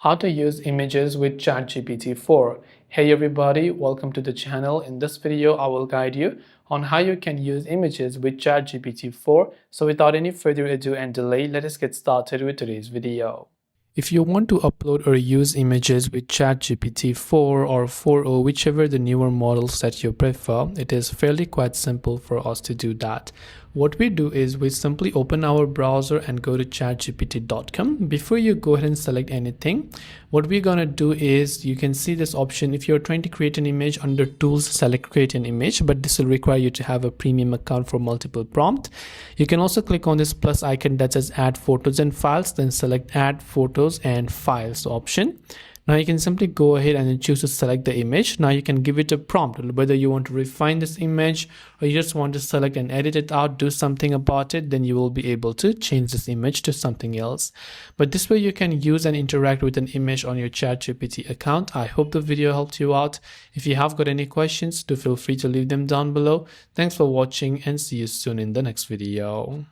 How to use images with ChatGPT-4. Hey everybody, welcome to the channel. In this video, I will guide you on how you can use images with ChatGPT-4. So without any further ado and delay, let us get started with today's video. If you want to upload or use images with ChatGPT-4 or 4.0, whichever the newer models that you prefer, it is fairly quite simple for us to do that. What we do is we simply open our browser and go to chatgpt.com. Before you go ahead and select anything, what we're gonna do is you can see this option. If you're trying to create an image, under tools, select create an image, but this will require you to have a premium account for multiple prompt. You can also click on this plus icon that says add photos and files, then select add photos and files option. Now you can simply go ahead and then choose to select the image. Now you can give it a prompt, whether you want to refine this image or you just want to select and edit it out, do something about it, then you will be able to change this image to something else. But this way you can use and interact with an image on your ChatGPT account. I hope the video helped you out. If you have got any questions, do feel free to leave them down below. Thanks for watching and see you soon in the next video.